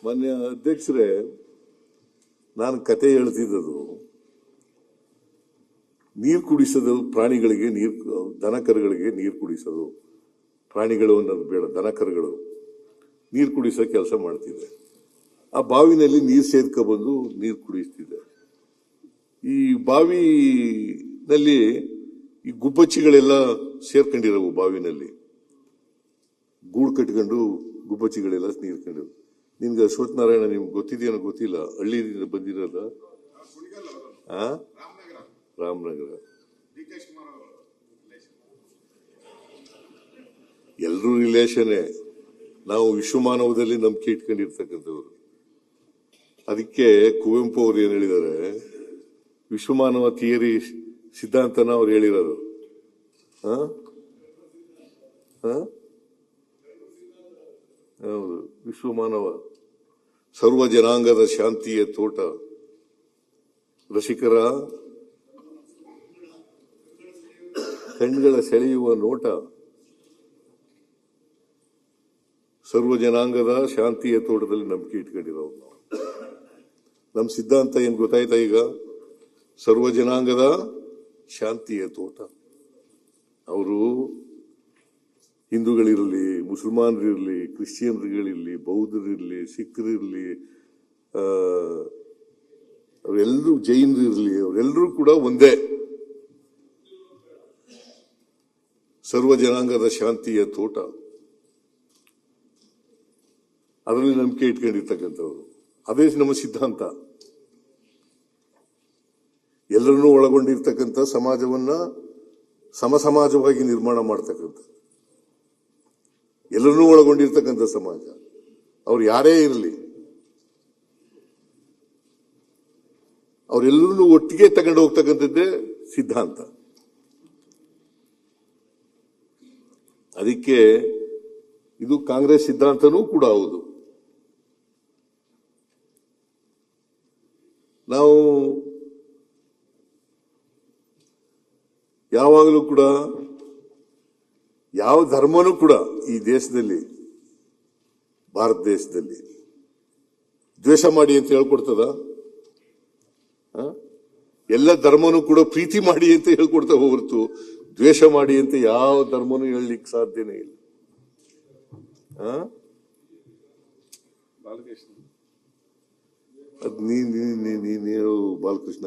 ಮಾನ್ಯ ಅಧ್ಯಕ್ಷರೇ, ನಾನು ಕತೆ ಹೇಳ್ತಿದ್ದದು ನೀರು ಕುಡಿಸೋದು ಪ್ರಾಣಿಗಳಿಗೆ, ದನ ಕರುಗಳಿಗೆ ನೀರು ಕುಡಿಸೋದು. ಪ್ರಾಣಿಗಳು ಅನ್ನೋದು ಬೇಡ, ದನ ಕರುಗಳು ನೀರು ಕುಡಿಸೋ ಕೆಲಸ ಮಾಡ್ತಿದ್ದೆ. ಆ ಬಾವಿನಲ್ಲಿ ನೀರು ಸೇರ್ಕೊಬಂದು ನೀರು ಕುಡಿಸ್ತಿದ್ದೆ. ಈ ಬಾವಿನಲ್ಲಿ ಈ ಗುಬ್ಬಚ್ಚಿಗಳೆಲ್ಲ ಸೇರ್ಕೊಂಡಿರವು. ಬಾವಿನಲ್ಲಿ ಗೂಡು ಕಟ್ಕೊಂಡು ಗುಬ್ಬಚ್ಚಿಗಳೆಲ್ಲ ನೀರ್ಕೊಂಡು. ನಿನ್ಗೆ ಅಶ್ವಥ್ ನಾರಾಯಣ ನಿಮ್ಗೆ ಗೊತ್ತಿದೆಯೋ ಗೊತ್ತಿಲ್ಲ, ಹಳ್ಳಿಯಿಂದ ಬಂದಿರೋದ. ರಾಮನಗರ ಎಲ್ಲರೂ ರಿಲೇಷನ್ನೇ. ನಾವು ವಿಶ್ವಮಾನವದಲ್ಲಿ ನಂಬಿಕೆ ಇಟ್ಕೊಂಡಿರ್ತಕ್ಕಂಥವ್ರು. ಅದಕ್ಕೆ ಕುವೆಂಪು ಅವರು ಏನ್ ಹೇಳಿದ್ದಾರೆ, ವಿಶ್ವಮಾನವ ಥಿಯರಿ ಸಿದ್ಧಾಂತನ ಅವ್ರು ಹೇಳಿರೋದು. ಹೌದು, ವಿಶ್ವಮಾನವ ಸರ್ವ ಜನಾಂಗದ ಶಾಂತಿಯ ತೋಟ, ರಸಿಕರ ಕಣ್ಗಳ ಸೆಳೆಯುವ ನೋಟ, ಸರ್ವ ಜನಾಂಗದ ಶಾಂತಿಯ ತೋಟದಲ್ಲಿ ನಂಬಿಕೆ ಇಟ್ಕೊಂಡಿರೋದು ನಾವು. ನಮ್ಮ ಸಿದ್ಧಾಂತ ಏನ್ ಗೊತ್ತಾಯ್ತಾ ಈಗ? ಸರ್ವ ಜನಾಂಗದ ಶಾಂತಿಯ ತೋಟ. ಅವರು ಹಿಂದೂಗಳಿರಲಿ, ಮುಸಲ್ಮಾನರಿರಲಿ, ಕ್ರಿಶ್ಚಿಯನ್ಗಳಿರಲಿ, ಬೌದ್ಧರಿರಲಿ, ಸಿಖ್ರಿರಲಿ, ಅವರೆಲ್ಲರೂ ಜೈನರಿರಲಿ, ಅವರೆಲ್ಲರೂ ಕೂಡ ಒಂದೇ. ಸರ್ವ ಜನಾಂಗದ ಶಾಂತಿಯ ತೋಟ, ಅದರಲ್ಲಿ ನಂಬಿಕೆ ಇಟ್ಕೊಂಡಿರ್ತಕ್ಕಂಥವ್ರು. ಅದೇ ನಮ್ಮ ಸಿದ್ಧಾಂತ. ಎಲ್ಲರನ್ನೂ ಒಳಗೊಂಡಿರ್ತಕ್ಕಂಥ ಸಮಾಜವನ್ನ ಸಮಾಜವಾಗಿ ನಿರ್ಮಾಣ ಮಾಡ್ತಕ್ಕಂಥ, ಎಲ್ಲರನ್ನೂ ಒಳಗೊಂಡಿರ್ತಕ್ಕಂಥ ಸಮಾಜ. ಅವ್ರು ಯಾರೇ ಇರಲಿ, ಅವರೆಲ್ಲರನ್ನೂ ಒಟ್ಟಿಗೆ ತಗೊಂಡು ಹೋಗ್ತಕ್ಕಂಥದ್ದೇ ಸಿದ್ಧಾಂತ. ಅದಕ್ಕೆ ಇದು ಕಾಂಗ್ರೆಸ್ ಸಿದ್ಧಾಂತನೂ ಕೂಡ ಹೌದು. ನಾವು ಯಾವಾಗಲೂ ಕೂಡ ಯಾವ ಧರ್ಮನೂ ಕೂಡ ಈ ದೇಶದಲ್ಲಿ, ಭಾರತ ದೇಶದಲ್ಲಿ ದ್ವೇಷ ಮಾಡಿ ಅಂತ ಹೇಳ್ಕೊಡ್ತದ? ಎಲ್ಲ ಧರ್ಮನೂ ಕೂಡ ಪ್ರೀತಿ ಮಾಡಿ ಅಂತ ಹೇಳ್ಕೊಡ್ತಾ ಹೊರತು ದ್ವೇಷ ಮಾಡಿ ಅಂತ ಯಾವ ಧರ್ಮನೂ ಹೇಳಲಿಕ್ಕೆ ಸಾಧ್ಯನೇ ಇಲ್ಲ. ಅದ್ ನೀನು ಬಾಲಕೃಷ್ಣ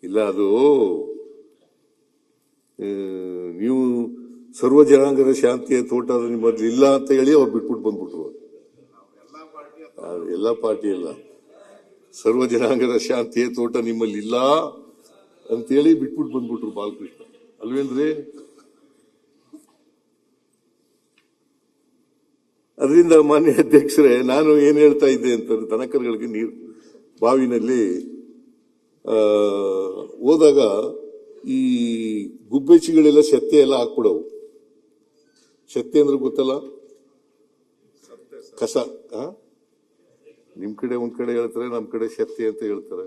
ಇಲ್ಲ, ಅದು ನೀವು ಸರ್ವ ಜನಾಂಗದ ಶಾಂತಿಯ ತೋಟ ನಿಮ್ಮಲ್ಲಿ ಇಲ್ಲ ಅಂತ ಹೇಳಿ ಅವ್ರು ಬಿಟ್ಬಿಟ್ಟು ಬಂದ್ಬಿಟ್ರು. ಎಲ್ಲಾ ಪಾರ್ಟಿ ಇಲ್ಲ, ಸರ್ವ ಜನಾಂಗದ ಶಾಂತಿಯ ತೋಟ ನಿಮ್ಮಲ್ಲಿ ಇಲ್ಲ ಅಂತೇಳಿ ಬಿಟ್ಬಿಟ್ಟು ಬಂದ್ಬಿಟ್ರು ಬಾಲಕೃಷ್ಣ, ಅಲ್ವೇನ್ರಿ? ಅದರಿಂದ ಮಾನ್ಯ ಅಧ್ಯಕ್ಷರೇ, ನಾನು ಏನ್ ಹೇಳ್ತಾ ಇದ್ದೆ ಅಂತಂದ್ರೆ, ದನಕರುಗಳಿಗೆ ನೀರು ಬಾವಿನಲ್ಲಿ ಹೋದಾಗ ಈ ಗುಬ್ಬೆಚ್ಚಿಗಳೆಲ್ಲ ಸೆತ್ತೆ ಎಲ್ಲ ಹಾಕ್ಬಿಡವು. ಸೆತ್ತೆ ಅಂದ್ರೆ ಗೊತ್ತಲ್ಲ, ಕಸ. ನಿಮ್ ಕಡೆ ಒಂದ್ ಕಡೆ ಹೇಳ್ತಾರೆ, ನಮ್ ಕಡೆ ಸೆತ್ತೆ ಅಂತ ಹೇಳ್ತಾರೆ.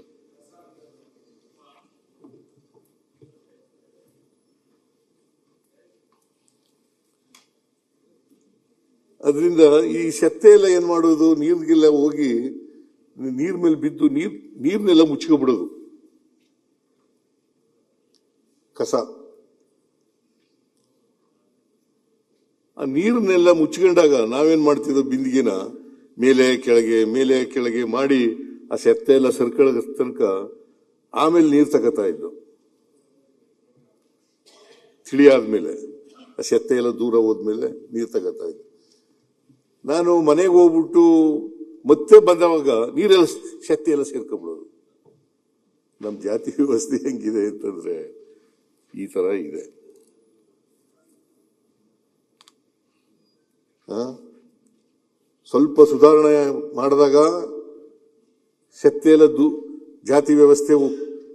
ಅದರಿಂದ ಈ ಸೆತ್ತೆ ಎಲ್ಲ ಏನ್ ಮಾಡೋದು, ನೀರ್ಗೆಲ್ಲ ಹೋಗಿ ನೀರ್ ಮೇಲೆ ಬಿದ್ದು ನೀರ್ನೆಲ್ಲ ಮುಚ್ಕೊಬಿಡೋದು, ಕಸ. ಆ ನೀರನ್ನೆಲ್ಲ ಮುಚ್ಕೊಂಡಾಗ ನಾವೇನ್ ಮಾಡ್ತಿದ್ವು, ಬಿಂದಿಗೆನ ಮೇಲೆ ಕೆಳಗೆ ಮಾಡಿ ಆ ಸೆತ್ತೆ ಎಲ್ಲ ಸರ್ಕಳ ತನಕ ಆಮೇಲೆ ನೀರ್ ತಗೋತಾ ಇದ್ದು. ತಿಳಿಯಾದ್ಮೇಲೆ ಆ ಸೆತ್ತೆ ಎಲ್ಲ ದೂರ ಹೋದ್ಮೇಲೆ ನೀರ್ ತಗೋತಾ ಇದ್ದು. ನಾನು ಮನೆಗೆ ಹೋಗ್ಬಿಟ್ಟು ಮತ್ತೆ ಬಂದವಾಗ ನೀರೆಲ್ಲ ಸೆತ್ತೆ ಎಲ್ಲ ಸೇರ್ಕೊಂಡ್ಬಿಡೋದು. ನಮ್ ಜಾತಿ ವ್ಯವಸ್ಥೆ ಹೆಂಗಿದೆ ಅಂತಂದ್ರೆ ಈ ತರ ಇದೆ. ಸ್ವಲ್ಪ ಸುಧಾರಣೆ ಮಾಡಿದಾಗ ಸೆತ್ತೆ ಎಲ್ಲ ಜಾತಿ ವ್ಯವಸ್ಥೆ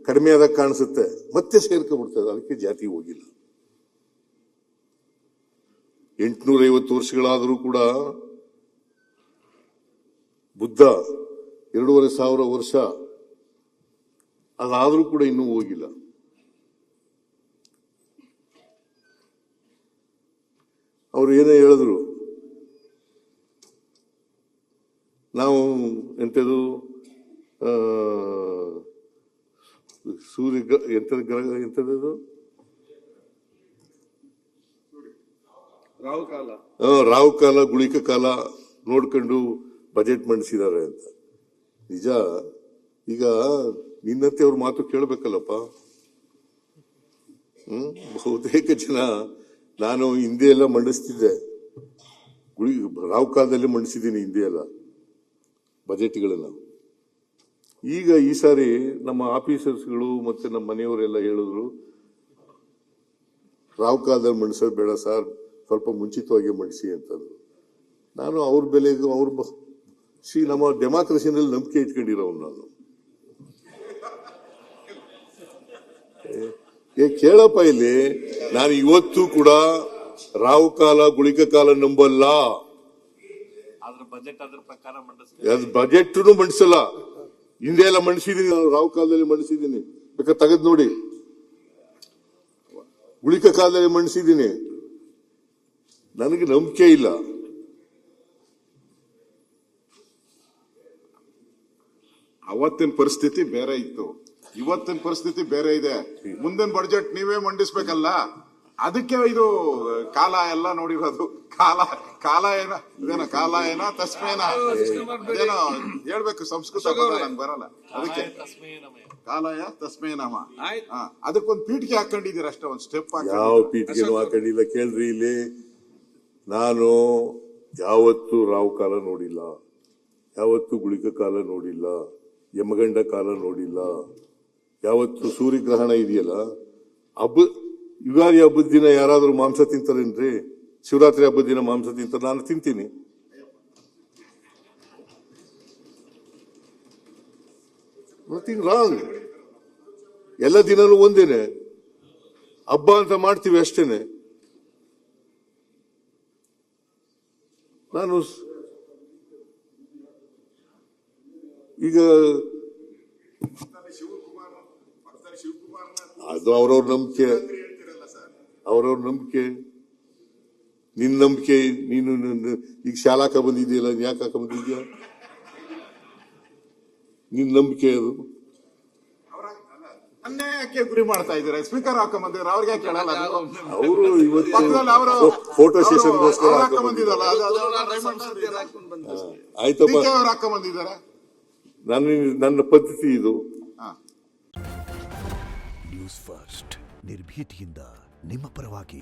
ಕಡಿಮೆ ಆದಾಗ ಕಾಣಿಸುತ್ತೆ, ಮತ್ತೆ ಸೇರ್ಕೊಂಡ್ಬಿಡ್ತದೆ. ಅದಕ್ಕೆ ಜಾತಿ ಹೋಗಿಲ್ಲ. 850 ವರ್ಷಗಳಾದರೂ ಕೂಡ ಬುದ್ಧ 2500 ವರ್ಷ ಅದಾದ್ರೂ ಕೂಡ ಇನ್ನೂ ಹೋಗಿಲ್ಲ. ಅವರು ಏನೋ ಹೇಳಿದ್ರು, ನಾವು ಎಂಥದ್ದು ಸೂರ್ಯ ಎಂಥದ್ದು ಗ್ರಹ ಎಂಥದ್ದು ರಾಹು ಕಾಲ ಗುಳಿಕ ಕಾಲ ನೋಡ್ಕೊಂಡು ಬಜೆಟ್ ಮಂಡಿಸಿದ್ದಾರೆ ಅಂತ. ನಿಜ, ಈಗ ನಿನ್ನಂತೆ ಅವ್ರ ಮಾತು ಕೇಳಬೇಕಲ್ಲಪ್ಪ. ಬಹುತೇಕ ಜನ ನಾನು ಹಿಂದೆ ಎಲ್ಲ ಮಂಡಿಸ್ತಿದ್ದೆ, ರಾಹು ಕಾಲದಲ್ಲಿ ಮಂಡಿಸಿದ್ದೀನಿ ಹಿಂದೆ ಎಲ್ಲ ಬಜೆಟ್ಗಳೆಲ್ಲ. ಈಗ ಈ ಸಾರಿ ನಮ್ಮ ಆಫೀಸರ್ಸ್ಗಳು ಮತ್ತೆ ನಮ್ಮ ಮನೆಯವರೆಲ್ಲ ಹೇಳಿದ್ರು, ರಾಹು ಕಾಲದಲ್ಲಿ ಮಂಡಿಸೋದು ಬೇಡ ಸರ್, ಸ್ವಲ್ಪ ಮುಂಚಿತವಾಗಿ ಮಂಡಿಸಿ ಅಂತಂದ್ರು. ನಾನು ಅವ್ರ ಬೆಲೆಗೂ ನಮ್ಮ ಡೆಮಾಕ್ರಸಿನಲ್ಲಿ ನಂಬಿಕೆ ಇಟ್ಕೊಂಡಿರೋನು ನಾನು. ಕೇಳಪ್ಪ ಇಲ್ಲಿ, ನಾನು ಇವತ್ತು ಕೂಡ ರಾಹು ಕಾಲ ಗುಳಿಕ ಕಾಲ ನಂಬಲ್ಲ. ಬಜೆಟ್ ಮಂಡಿಸಲ್ಲ, ಹಿಂದೆ ಎಲ್ಲ ಮಂಡಿಸಿದೀನಿ, ನಾನು ರಾಹು ಕಾಲದಲ್ಲಿ ಮಂಡಿಸಿದ್ದೀನಿ, ಬೇಕಾದ್ರೆ ತೆಗೆದು ನೋಡಿ. ಗುಳಿಕ ಕಾಲದಲ್ಲಿ ಮಂಡಿಸಿದ್ದೀನಿ, ನನಗೆ ನಂಬಿಕೆ ಇಲ್ಲ. ಅವತ್ತಿನ ಪರಿಸ್ಥಿತಿ ಬೇರೆ ಇತ್ತು, ಇವತ್ತಿನ ಪರಿಸ್ಥಿತಿ ಬೇರೆ ಇದೆ. ಮುಂದಿನ ಬಡ್ಜೆಟ್ ನೀವೇ ಮಂಡಿಸ್ಬೇಕಲ್ಲ, ಅದಕ್ಕೆ ಇದು ಕಾಲ ಎಲ್ಲ ನೋಡಿರೋದು. ಕಾಲ ಏನ ತಸ್ಮೇನ ಏನೋ ಹೇಳ್ಬೇಕು, ಸಂಸ್ಕೃತ ನಂಗೆ ಬರಲ್ಲ, ಅದಕ್ಕೆ ಕಾಲಾಯ ತಸ್ಮೇನಮ. ಅದಕ್ಕೊಂದು ಪೀಠಿಗೆ ಹಾಕೊಂಡಿದ್ದೀರ ಅಷ್ಟೇ, ಒಂದು ಸ್ಟೆಪ್ ಯಾವ ಪೀಠಿಗೆನೂ ಹಾಕೊಂಡಿಲ್ಲ. ಕೇಳ್ರಿ ಇಲ್ಲಿ, ನಾನು ಯಾವತ್ತು ರಾಹು ಕಾಲ ನೋಡಿಲ್ಲ, ಯಾವತ್ತು ಗುಳಿಕ ಕಾಲ ನೋಡಿಲ್ಲ, ಯಮಗಂಡ ಕಾಲ ನೋಡಿಲ್ಲ. ಯಾವತ್ತು ಸೂರ್ಯಗ್ರಹಣ ಇದೆಯಲ್ಲ, ಯುಗಾದಿ ಹಬ್ಬದ ದಿನ ಯಾರಾದ್ರೂ ಮಾಂಸ ತಿಂತಾರೇನ್ರಿ? ಶಿವರಾತ್ರಿ ಹಬ್ಬದ ದಿನ ಮಾಂಸ ತಿಂತಾರೆ, ನಾನು ತಿಂತೀನಿ. Nothing wrong. ಎಲ್ಲ ದಿನನೂ ಒಂದೇನೆ, ಹಬ್ಬ ಅಂತ ಮಾಡ್ತೀವಿ ಅಷ್ಟೇನೆ. ನಾನು ಈಗ ಅದು ಅವ್ರವ್ರ ನಂಬಿಕೆ, ಅವ್ರವ್ರ ನಂಬಿಕೆ. ನಿನ್ ನಂಬಿಕೆ, ನೀನು ಈಗ ಶಾಲಾಕ ಬಂದಿದೆಯಲ್ಲ, ಯಾಕೆ ಹಾಕ ಬಂದಿದ್ಯಾ? ನಿನ್ ನಂಬಿಕೆ ಅದು. ಅನ್ಯಾಯಕ್ಕೆ ಗುರಿ ಮಾಡ್ತಾ ಇದ್ದಾರೆ. ಸ್ಪೀಕರ್ ಹಾಕೊಂಡ್ಬಂದಿದ್ದಾರೆ, ಅವ್ರಿಗೆ ಕೇಳಲ್ಲ. ಅವರು ಇವತ್ತು ಫೋಟೋ ಸೆಷನ್ಗೋಸ್ಕರ ಹಾಕೊಂಡ್ಬಂದಿದ್ದಲ್ಲ, ಆಯ್ತಪ್ಪ, ಹಾಕೊಂಡ್ಬಂದಿದ್ದಾರೆ. ನನ್ನ ಪದ್ಧತಿ ಇದು. ನ್ಯೂಸ್ ಫಸ್ಟ್, ನಿರ್ಭೀತಿಯಿಂದ ನಿಮ್ಮ ಪರವಾಗಿ.